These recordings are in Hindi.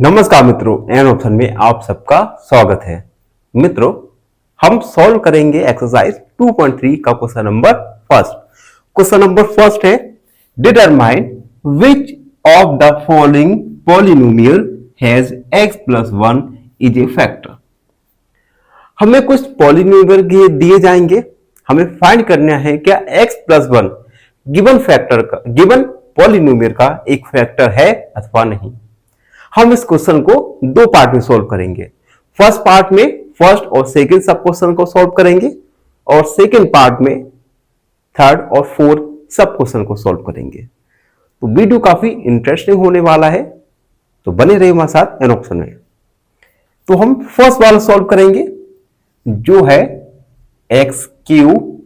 नमस्कार मित्रों, एन ऑप्शन में आप सबका स्वागत है। मित्रों, हम सॉल्व करेंगे एक्सरसाइज 2.3 का question number first. Question number first है determine which of the following polynomial has x plus 1 is a factor. हमें कुछ पॉलिनोमियल दिए जाएंगे, हमें फाइंड करना है क्या x प्लस 1 गिवन फैक्टर का, गिवन पॉलिनोमियल का एक फैक्टर है अथवा नहीं। हम इस क्वेश्चन को दो पार्ट में सॉल्व करेंगे। फर्स्ट पार्ट में फर्स्ट और सेकंड सब क्वेश्चन को सॉल्व करेंगे और सेकंड पार्ट में थर्ड और फोर्थ सब क्वेश्चन को सॉल्व करेंगे। तो वीडियो काफी इंटरेस्टिंग होने वाला है, तो बने रहिए हमारे साथ एन ऑप्शन में। तो हम फर्स्ट वाला सॉल्व करेंगे जो है x cube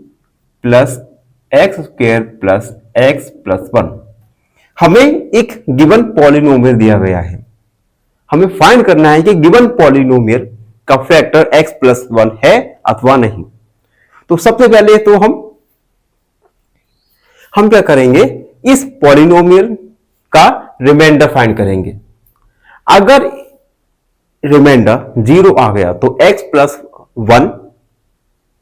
plus x square plus x plus 1। हमें एक गिवन पॉलिनोमियल दिया गया है, हमें फाइंड करना है कि गिवन पॉलिनोमियल का फैक्टर x प्लस 1 है अथवा नहीं। तो सबसे पहले तो हम क्या करेंगे, इस पॉलिनोमियल का रिमाइंडर फाइंड करेंगे। अगर रिमाइंडर 0 आ गया तो x प्लस 1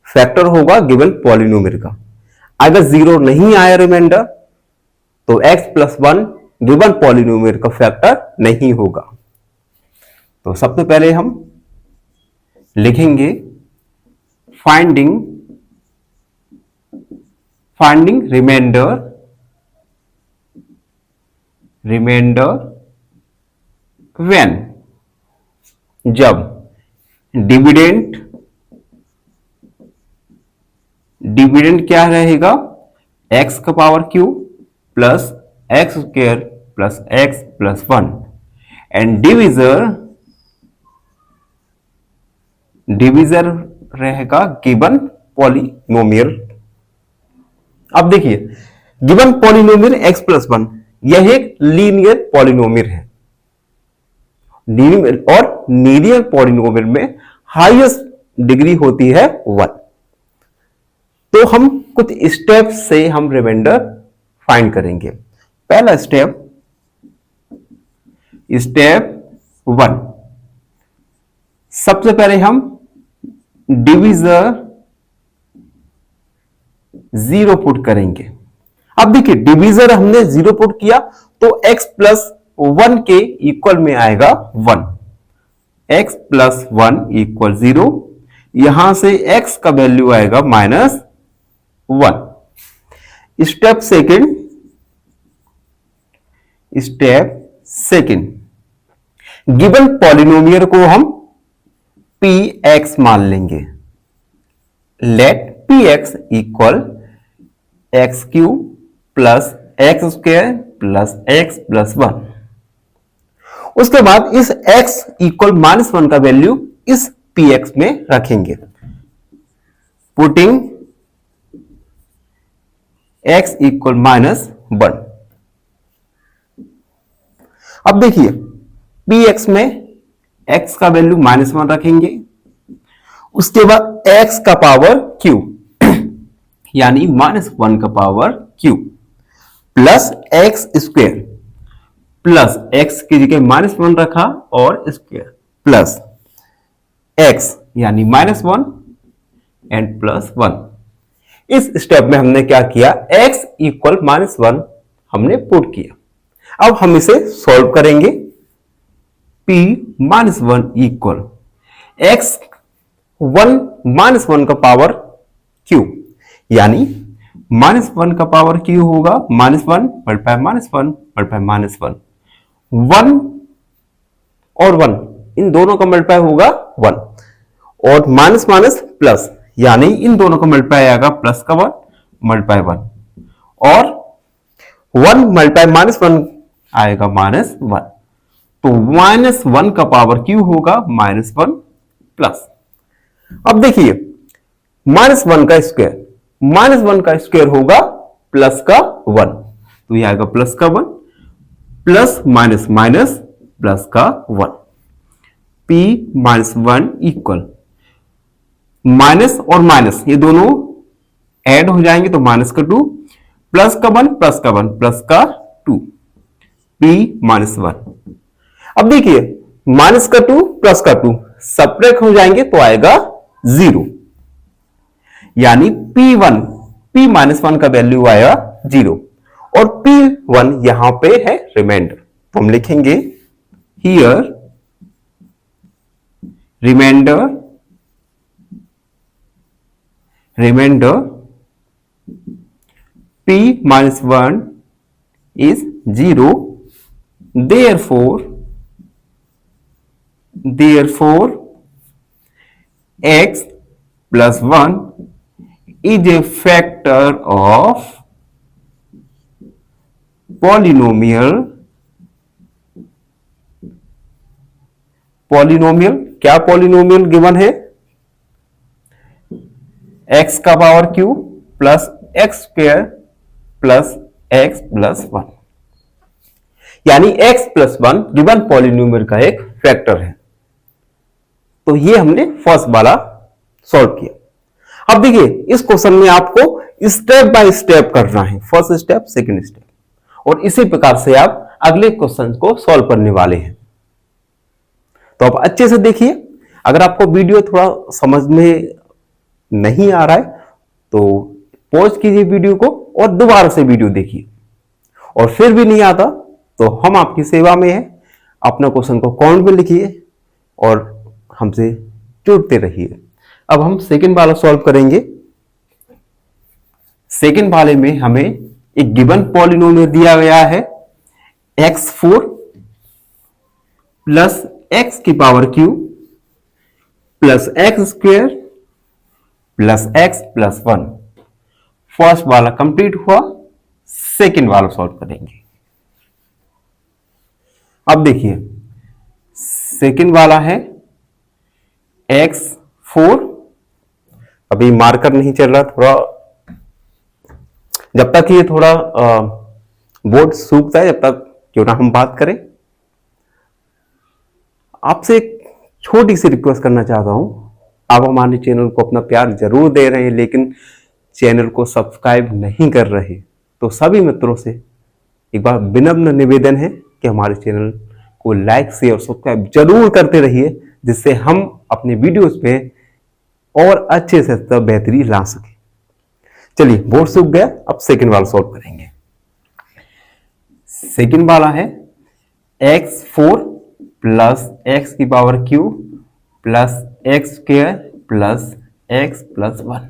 फैक्टर होगा गिवन पॉलिनोमियल का। अगर 0 नहीं आया रिमाइंडर तो x प्लस 1 गिवन पॉलिनोमियल का फैक्टर नहीं होगा। तो सबसे पहले हम लिखेंगे फाइंडिंग रिमाइंडर व्हेन, जब डिविडेंड क्या रहेगा, x का power cube plus x square plus x plus 1 and divisor रहेगा गिवन पॉलिनोमियल। अब देखिए गिवन पॉलिनोमियल x प्लस 1 यह एक लीनियर पॉलिनोमियल है। और लीनियर पॉलिनोमियल में हाईएस्ट डिग्री होती है 1। तो हम कुछ स्टेप से हम रिमाइंडर फाइंड करेंगे। पहला स्टेप 1, सबसे पहले हम डिविजर 0 पुट करेंगे। अब देखिए डिविजर हमने 0 पुट किया तो x प्लस 1 के इक्वल में आएगा 1। x प्लस 1 इक्वल 0, यहां से x का वैल्यू आएगा minus 1। Step second, given polynomial को हम px मान लेंगे। Let px equal x cube plus x square plus x plus 1। उसके बाद इस x इक्वल माइनस 1 का वैल्यू इस px में रखेंगे। Putting x equal minus 1। अब देखिए px में x का वैल्यू माइनस 1 रखेंगे, उसके बाद x का पावर क्यूब यानी माइनस 1 का power cube plus x square plus x की जगह माइनस 1 रखा और स्क्वायर प्लस x यानी माइनस 1 एंड प्लस 1। इस स्टेप में हमने क्या किया, x इक्वल माइनस 1 हमने पुट किया। अब हम इसे सॉल्व करेंगे। p minus 1 equal x 1 minus 1 का पावर क्यूब यानी माइनस 1 का पावर क्यूब होगा minus 1 multiply minus 1 multiply minus 1। 1 और 1 इन दोनों का मल्टीप्लाई होगा 1 और माइनस माइनस प्लस यानी इन दोनों का मल्टीप्लाई आएगा प्लस का 1 मल्टीप्लाई 1 और 1 मल्टीप्लाई माइनस 1 आएगा माइनस 1। तो माइनस 1 का पावर क्यू होगा माइनस 1 प्लस। अब देखिए माइनस 1 का स्क्वायर होगा प्लस का 1, तो ये आएगा प्लस का 1 प्लस माइनस माइनस प्लस का 1। p माइनस 1 इक्वल माइनस और माइनस ये दोनों ऐड हो जाएंगे तो माइनस का 2 प्लस का 1 प्लस का 1 प्लस का 2 p माइनस 1। अब देखिए माइनस का 2 प्लस का 2 सब्ट्रैक्ट हो जाएंगे तो आएगा 0, यानी P1 P माइनस 1 का वैल्यू आया 0 और P1 यहां पे है रिमाइंडर, तो हम लिखेंगे here reminder P minus 1 is 0, therefore x plus 1 is a factor of polynomial क्या पॉलिनोमियल गिवन है x का power q plus x square plus x plus 1, यानी x प्लस 1 गिवन पॉलिनोमियल का एक फैक्टर है। तो ये हमने फर्स्ट वाला सॉल्व किया। अब देखिए इस क्वेश्चन में आपको स्टेप बाय स्टेप करना है, फर्स्ट स्टेप सेकंड स्टेप, और इसी प्रकार से आप अगले क्वेश्चन को सॉल्व करने वाले हैं। तो आप अच्छे से देखिए, अगर आपको वीडियो थोड़ा समझ में नहीं आ रहा है तो पॉज कीजिए वीडियो को और दोबारा से वीडियो देखिए, और फिर भी नहीं आता तो हम आपकी सेवा में हैं, अपना क्वेश्चन को कमेंट में लिखिए और हमसे जुड़ते रहिए। अब हम सेकंड वाला सॉल्व करेंगे। सेकंड वाले में हमें एक गिवन पॉलिनोमियल दिया गया है x4 प्लस एक्स की power q plus x square plus x plus 1। First वाला कंप्लीट हुआ, सेकंड वाला सॉल्व करेंगे। अब देखिए सेकंड वाला है x4, अभी मार्कर नहीं चल रहा, थोड़ा जब तक ये थोड़ा बोर्ड सूखता है जब तक क्यों ना हम बात करें। आपसे एक छोटी सी रिक्वेस्ट करना चाहता हूं, आप हमारे चैनल को अपना प्यार जरूर दे रहे हैं लेकिन चैनल को सब्सक्राइब नहीं कर रहे, तो सभी मित्रों से एक बार विनम्र निवेदन है कि हमारे चैनल को लाइक शेयर और सब्सक्राइब जरूर करते रहिए, जिससे हम अपने वीडियोस पे और अच्छे से बेहतरी ला सके। चलिए बोर्ड सूख गया, अब सेकंड वाला सॉल्व करेंगे। सेकंड वाला है x4 प्लस एक्स की power q plus x square plus x plus 1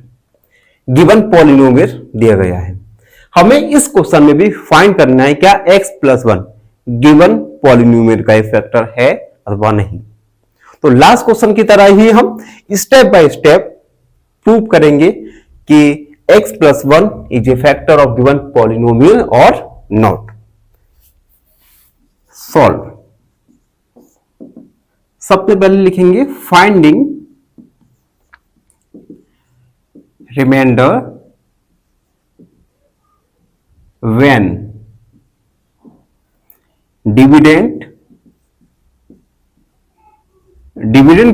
given polynomial दिया गया है। हमें इस क्वेश्चन में भी फाइंड करना है क्या x प्लस 1 गिवन पॉलिनोमियल का फैक्टर है अथवा नहीं। तो लास्ट क्वेश्चन की तरह ही हम स्टेप बाय स्टेप प्रूव करेंगे कि x plus 1 is a factor of given polynomial और नॉट। सॉल्व। सबसे पहले लिखेंगे फाइंडिंग रिमाइंडर व्हेन डिविडेंड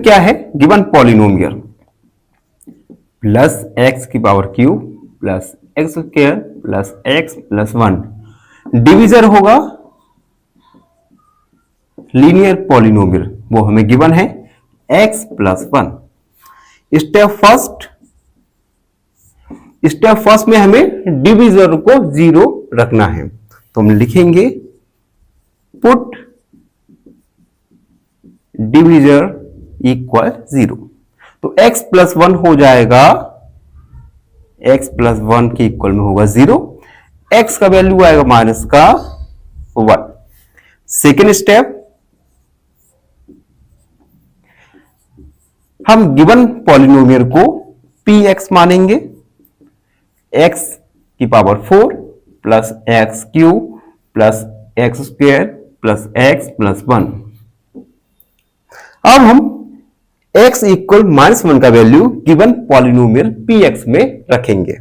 क्या है गिवन पॉलिनोमियल प्लस एक्स की power Q plus x square plus x plus 1 divisor होगा लीनियर पॉलिनोमियल, वो हमें गिवन है x प्लस 1। स्टेप फर्स्ट में हमें डिविजर को 0 रखना है, तो हम लिखेंगे पुट डिविजर इक्वल 0। तो x प्लस 1 हो जाएगा, x प्लस 1 के इक्वल में होगा 0, x का वैल्यू आएगा माइनस का 1। सेकेंड स्टेप, हम गिवन पॉलिनोमियल को px मानेंगे, x की power 4 plus x Q plus x square plus x plus 1। अब हम x इक्वल माइनस 1 का वैल्यू गिवन पॉलिनोमियल px में रखेंगे,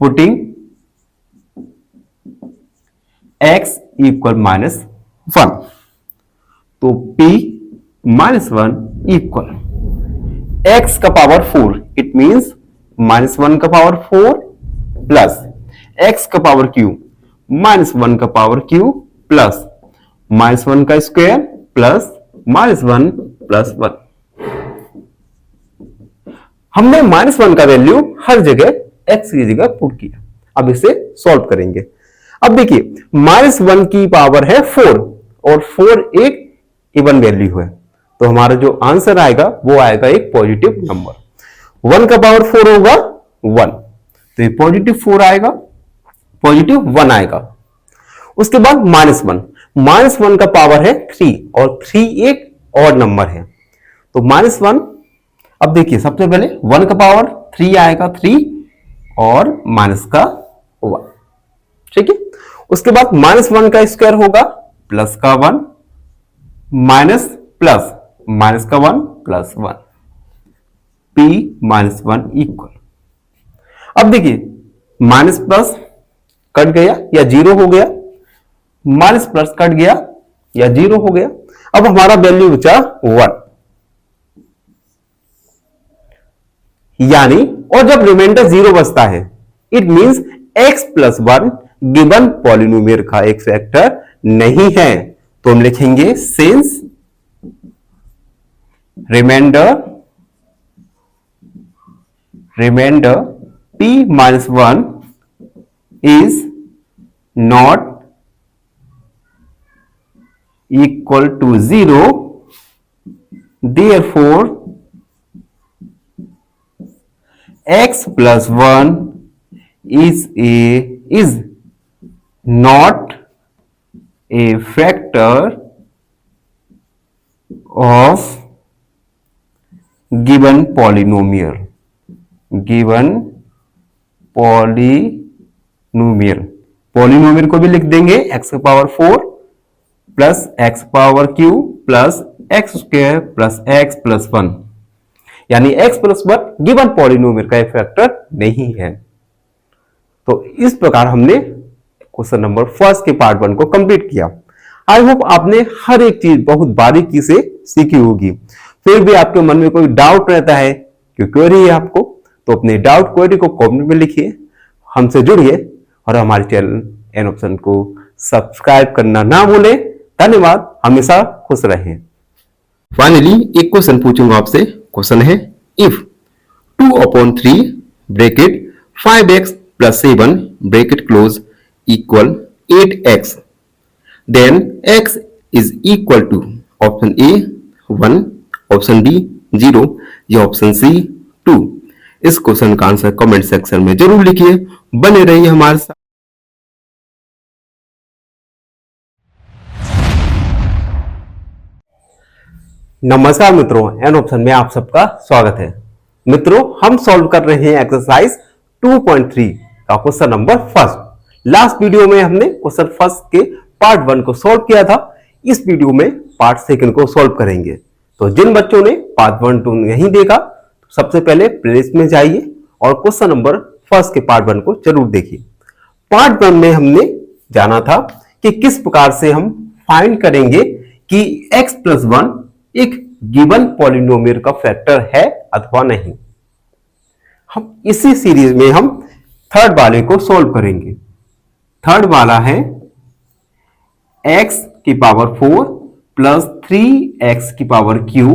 पुटिंग x इक्वल माइनस 1। तो p माइनस 1 इक्वल x का पावर 4, इट मींस माइनस 1 का पावर 4 प्लस x का पावर q माइनस 1 का पावर q प्लस माइनस 1 का स्क्वायर प्लस -1 प्लस 1। हमने -1 का वैल्यू हर जगह x की जगह पुट किया। अब इसे सॉल्व करेंगे। अब देखिए -1 की पावर है 4 और 4 एक इवन वैल्यू है, तो हमारा जो आंसर आएगा वो आएगा एक पॉजिटिव नंबर। 1 का पावर 4 होगा 1, तो ये पॉजिटिव 4 आएगा, पॉजिटिव 1 आएगा। उसके बाद -1 का पावर है 3 और 3 एक ऑड नंबर है, तो -1। अब देखिए सबसे पहले 1 का पावर 3 आएगा 3 और माइनस का 1, ठीक है। उसके बाद -1 का स्क्वायर होगा प्लस का 1 माइनस प्लस माइनस का 1 प्लस 1 p -1 इक्वल। अब देखिए माइनस प्लस कट गया या जीरो हो गया, माइनस प्लस कट गया या जीरो हो गया। अब हमारा वैल्यू बचा 1, यानी और जब रिमाइंडर जीरो बचता है it means x plus 1 given polynomial का एक फैक्टर नहीं है, तो हम लिखेंगे since reminder p minus 1 is not equal to 0, therefore x plus 1 is not a factor of given polynomial। Polynomial को भी लिख देंगे x की power 4 plus x power q plus x square plus x plus 1, यानी x प्लस 1 गिवन पॉलिनोमियल का एक फैक्टर नहीं है। तो इस प्रकार हमने क्वेश्चन नंबर फर्स्ट के पार्ट 1 को कंप्लीट किया। आई होप आपने हर एक चीज बहुत बारीकी से सीखी होगी। फिर भी आपके मन में कोई डाउट रहता है, कोई क्वेरी है आपको, तो अपने डाउट क्वेरी को कमेंट में लिखिए, हमसे जुड़िए और हमारे चैनल एन ऑप्शन को सब्सक्राइब करना ना भूलें। धन्यवाद, हमेशा खुश रहें। फाइनली एक क्वेश्चन पूछूंगा आपसे। क्वेश्चन है if 2/3 bracket 5x plus 7 bracket close equal 8x, then x is equal to option A 1, option B 0 या option C 2। इस क्वेश्चन का आंसर कमेंट सेक्शन में जरूर लिखिए। बने रहिए हमारे साथ। नमस्कार मित्रों, एन ऑप्शन में आप सबका स्वागत है। मित्रों हम सॉल्व कर रहे हैं एक्सरसाइज 2.3 का question number first. Last video में हमने क्वेश्चन फर्स्ट के पार्ट 1 को सॉल्व किया था। इस वीडियो में पार्ट सेकंड को सॉल्व करेंगे। तो जिन बच्चों ने पार्ट 1 2 नहीं देखा, तो सबसे पहले प्लेलिस्ट में जाइए और क्वेश्चन नंबर फर्स्ट के पार्ट 1 को जरूर देखिए। पार्ट 1 में हमने जाना था कि किस प्रकार से हम फाइंड करेंगे कि x प्लस 1 एक गिवन पॉलिनोमियल का फैक्टर है अथवा नहीं। हम इसी सीरीज में हम थर्ड वाले को सॉल्व करेंगे। थर्ड वाला है x की पावर 4 प्लस 3x की power q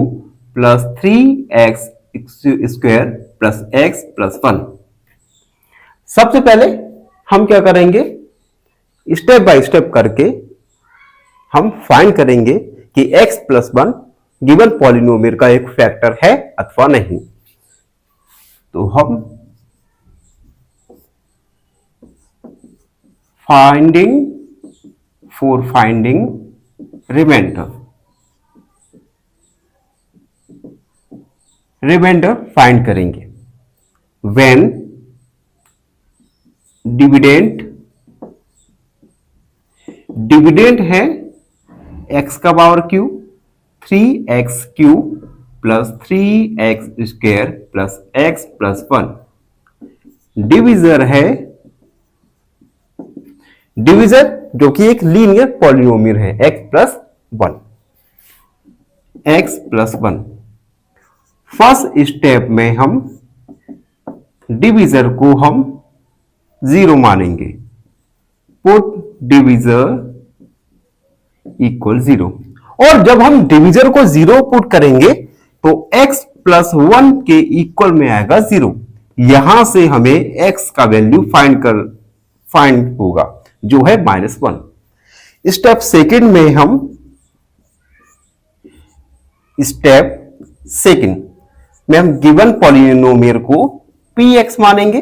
plus 3x square plus x plus 1। सबसे पहले हम क्या करेंगे, स्टेप बाय स्टेप करके हम फाइंड करेंगे कि x प्लस 1 गिवन पॉलिनोमियल का एक फैक्टर है अथवा नहीं। तो हम फाइंडिंग रिमाइंडर फाइंड करेंगे। व्हेन डिविडेंड है x का power q 3x Q plus 3x square plus x plus 1। Divisor है जो कि एक लीनियर पॉलिनोमियल है x प्लस 1। फर्स्ट स्टेप में हम डिविजर को हम 0 मानेंगे। पुट डिविजर इक्वल 0 और जब हम डिवीजर को 0 पुट करेंगे तो x प्लस 1 के इक्वल में आएगा 0। यहां से हमें x का वैल्यू फाइंड होगा जो है -1। स्टेप सेकंड में हम गिवन पॉलिनोमियल को px मानेंगे।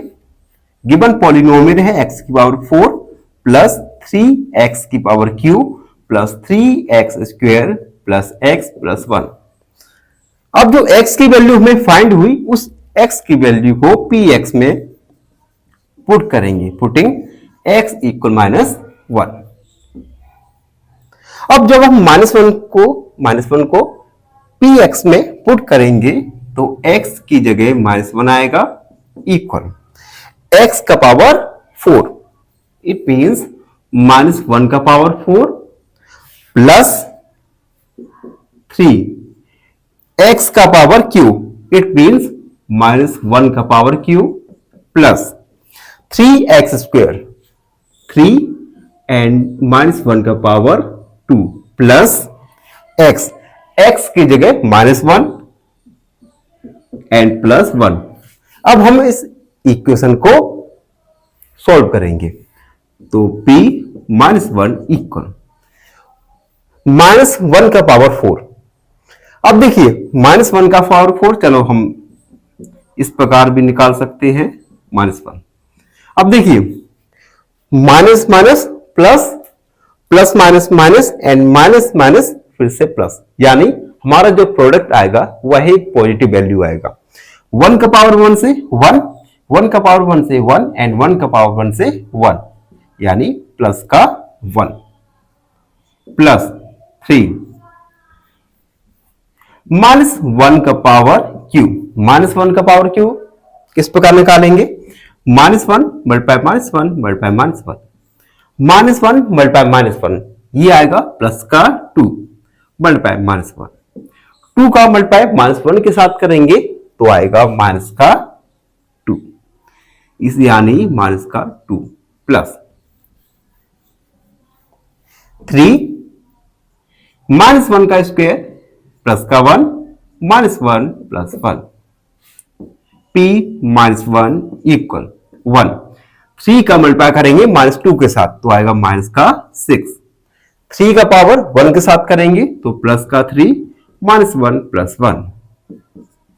गिवन पॉलिनोमियल है x की पावर 4 प्लस 3x की power q plus 3x square plus x plus 1। अब जो x की वैल्यू हमें फाइंड हुई उस x की वैल्यू को px में पुट करेंगे, पुटिंग x इक्वल -1। अब जब हम -1 को px में पुट करेंगे तो x की जगह -1 आएगा इक्वल x का पावर 4, इट मींस -1 का पावर 4 प्लस 3 x का पावर q, इट मींस -1 का power q plus 3x square 3 and -1 का पावर 2 प्लस x की जगह -1 एंड प्लस 1। अब हम इस इक्वेशन को सॉल्व करेंगे तो p -1 इक्वल -1 का पावर 4। अब देखिए -1 का पावर 4, चलो हम इस प्रकार भी निकाल सकते हैं -1। अब देखिए minus minus plus, plus minus minus and minus minus फिर से प्लस, यानी हमारा जो प्रोडक्ट आएगा वह एक पॉजिटिव वैल्यू आएगा। 1 का पावर 1 से 1, 1 का पावर 1 से 1 एंड 1 का पावर 1 से 1, यानी प्लस का 1 प्लस 3 -1 का पावर q। -1 का पावर q किस प्रकार निकालेंगे? -1 मल्टीप्लाई -1 मल्टीप्लाई -1, -1 मल्टीप्लाई -1 ये आएगा प्लस का 2 मल्टीप्लाई -1, 2 का मल्टीप्लाई -1 के साथ करेंगे तो आएगा माइनस का 2, इस यानी माइनस का 2 प्लस 3 -1 का स्क्वायर प्लस का 1 -1 प्लस 1, p -1 इक्वल 1। 3 का मल्टीप्लाई करेंगे -2 के साथ तो आएगा माइनस का 6। 3 का पावर 1 के साथ करेंगे तो प्लस का 3 -1 प्लस 1,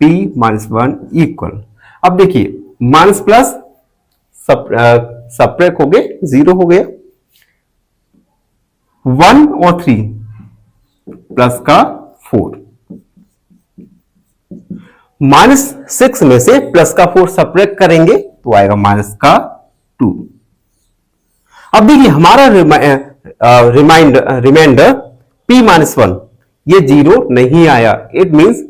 p -1 इक्वल। अब देखिए माइनस प्लस सब्ट्रैक्ट हो गए, 0 हो गया। 1 और 3 प्लस का 4, -6 में से प्लस का 4 सब्ट्रैक्ट करेंगे तो आएगा माइनस का 2। अब देखिए हमारा रिमाइंडर p -1 ये 0 नहीं आया, it means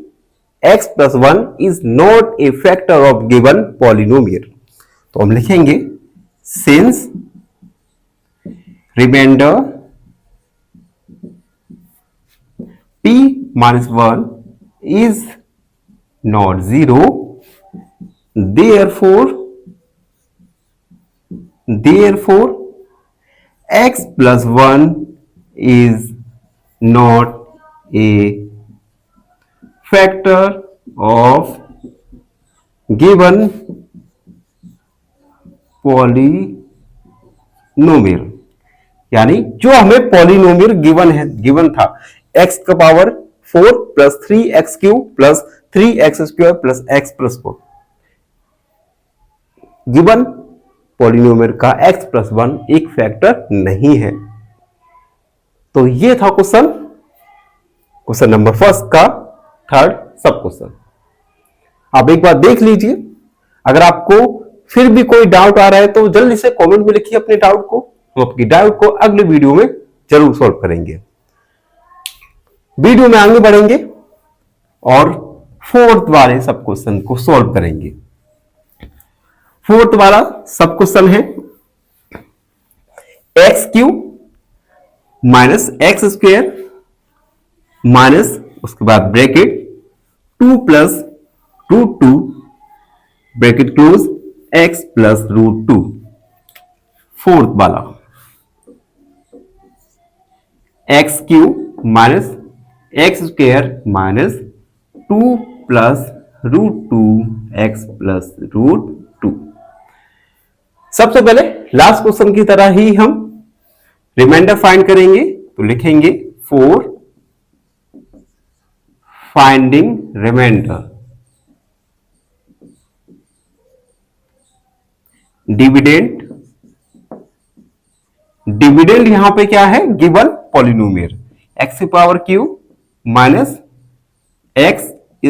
x plus 1 is not a factor of given polynomial। तो हम लिखेंगे since remainder p -1 is not 0, therefore x plus 1 is not a factor of given polynomial, यानी जो हमें पॉलिनोमियल गिवन था x का power 4 plus 3x cube plus 3x square plus x plus 4, given polynomial का x प्लस 1 एक फैक्टर नहीं है। तो ये था क्वेश्चन नंबर फर्स्ट का थर्ड सब क्वेश्चन। आप एक बार देख लीजिए, अगर आपको फिर भी कोई डाउट आ रहा है तो जल्दी से कमेंट में लिखिए अपने डाउट को, हम आपकी डाउट को अगले वीडियो में जरूर सॉल्व करेंगे। वीडियो में आगे बढ़ेंगे और फोर्थ वाले सब क्वेश्चन को सॉल्व करेंगे। फोर्थ वाला सब क्वेश्चन है x cube minus x square minus उसके बाद bracket 2 plus root 2 bracket close x plus root 2। Fourth वाला x cube minus x square minus 2 plus √2 x plus √2। सबसे पहले लास्ट क्वेश्चन की तरह ही हम रिमाइंडर फाइंड करेंगे, तो लिखेंगे for finding remainder dividend. Dividend यहां पे क्या है, गिवन पॉलिनोमियल एक्स की पावर क्यू minus x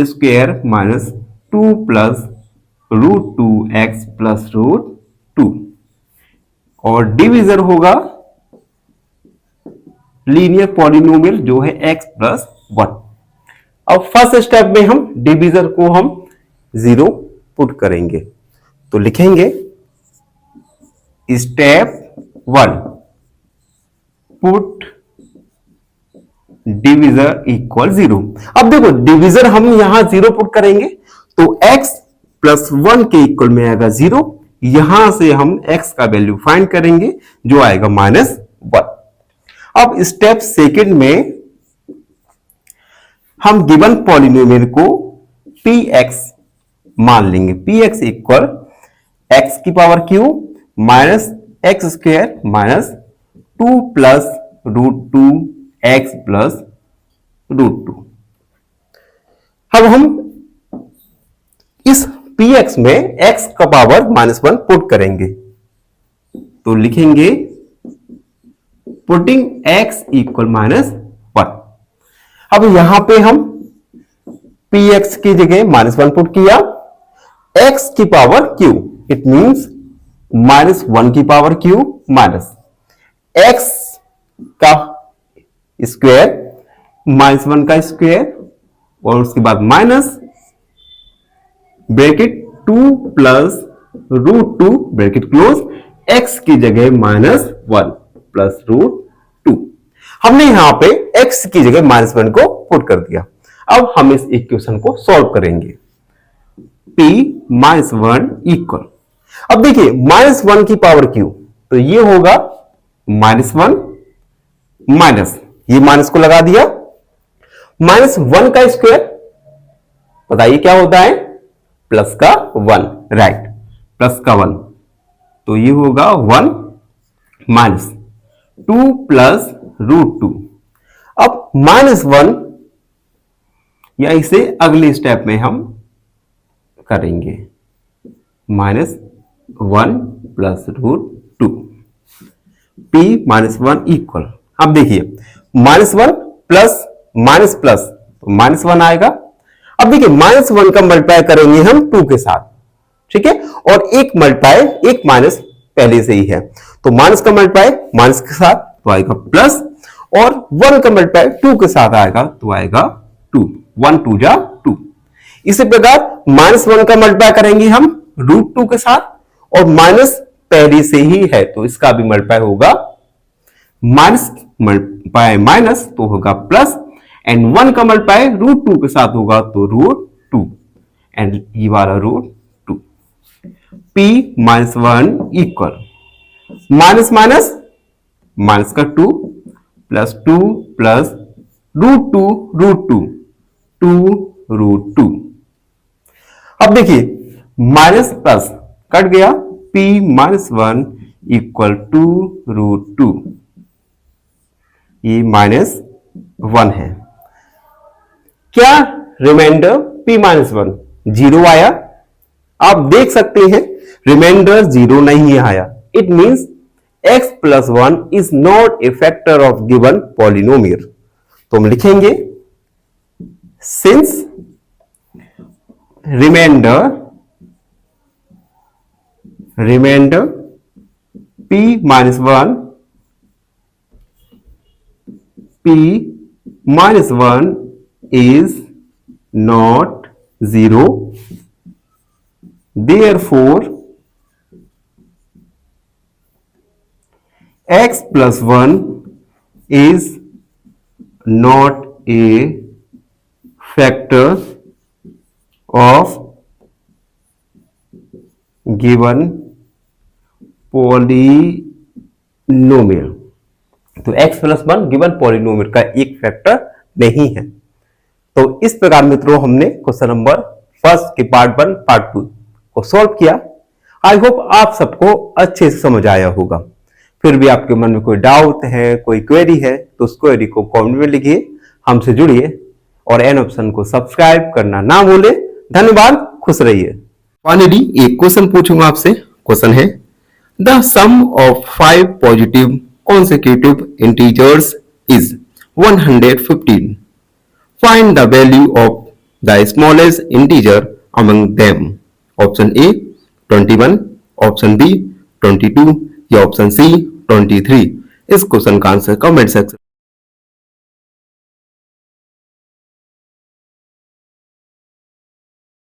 square minus 2 plus √2 x plus √2 और डिविजन होगा लीनियर पॉलिनोमियल जो है x प्लस 1। अब फर्स्ट स्टेप में हम डिविजन को हम 0 पुट करेंगे, तो लिखेंगे स्टेप 1 पुट डिविजर इक्वल 0। अब देखो डिविजर हम यहां 0 पुट करेंगे तो x प्लस 1 के इक्वल में आएगा 0। यहां से हम x का वैल्यू फाइंड करेंगे जो आएगा -1। अब स्टेप सेकंड में हम गिवन पॉलिनोमियल को px मान लेंगे। px इक्वल x की पावर क्यू minus x square minus 2 plus √2 x plus √2। अब हम इस px में x का पावर -1 पुट करेंगे, तो लिखेंगे पुटिंग x इक्वल -1। अब यहां पे हम px की जगह -1 पुट किया, x की पावर q इट मींस -1 की पावर q माइनस x का स्क्वायर -1 का स्क्वायर और उसके बाद minus bracket 2 plus √2 bracket close x की जगह -1 प्लस √2। हमने यहां पे x की जगह -1 को पुट कर दिया। अब हम इस इक्वेशन को सॉल्व करेंगे। p -1 इक्वल, अब देखिए -1 की पावर q, तो ये होगा -1 माइनस ये माइनस को लगा दिया, -1 का स्क्वायर बताइए क्या होता है, प्लस का 1, राइट, प्लस का 1, तो ये होगा 1 माइनस 2 प्लस √2। अब -1 या इसे अगले स्टेप में हम करेंगे -1 प्लस √2 p -1 इक्वल। अब देखिए -1 प्लस माइनस प्लस तो -1 आएगा। अब देखिए -1 का मल्टीप्लाई करेंगे हम 2 के साथ, ठीक है, और एक मल्टीप्लाई एक माइनस पहले से ही है, तो माइनस का मल्टीप्लाई माइनस के साथ तो आएगा प्लस, और 1 का मल्टीप्लाई 2 के साथ आएगा तो आएगा 2, 1 2 जा 2। इसी प्रकार -1 का मल्टीप्लाई करेंगे हम √2 के साथ, और माइनस पहले से ही है तो इसका भी मल्टीप्लाई होगा, माइनस मल्टीप्लाई माइनस तो होगा प्लस, एंड 1 का मल्टीप्लाई √2 के साथ होगा तो √2 एंड ये वाला √2। p -1 equal minus minus minus का 2 प्लस 2 प्लस √2 √2 2 √2। अब देखिए माइनस प्लस कट गया, p -1 इक्वल 2 √2, ये -1 है। क्या रिमाइंडर p -1 0 आया? आप देख सकते हैं रिमाइंडर 0 नहीं आया, it means x plus 1 is not a factor of given polynomial. तो हम लिखेंगे since reminder p -1 is not 0, therefore x plus 1 is not a factor of given polynomial। तो x प्लस 1 गिवन पॉलिनोमियल का एक फैक्टर नहीं है। तो इस प्रकार मित्रों हमने क्वेश्चन नंबर फर्स्ट के पार्ट 1 पार्ट 2 को सॉल्व किया। आई होप आप सबको अच्छे से समझ आया होगा। फिर भी आपके मन में कोई डाउट है, कोई क्वेरी है, तो उस क्वेरी को कमेंट में लिखिए, हमसे जुड़िए और एन ऑप्शन को सब्सक्राइब करना ना भूले। धन्यवाद, खुश रहिए। फाइनली एक क्वेश्चन पूछूंगा आपसे। क्वेश्चन है the sum of 5 positive consecutive integers is 115. Find the value of the smallest integer among them. Option A 21, option B 22 या ऑप्शन C 23। इस क्वेश्चन का आंसर कमेंट सेक्शन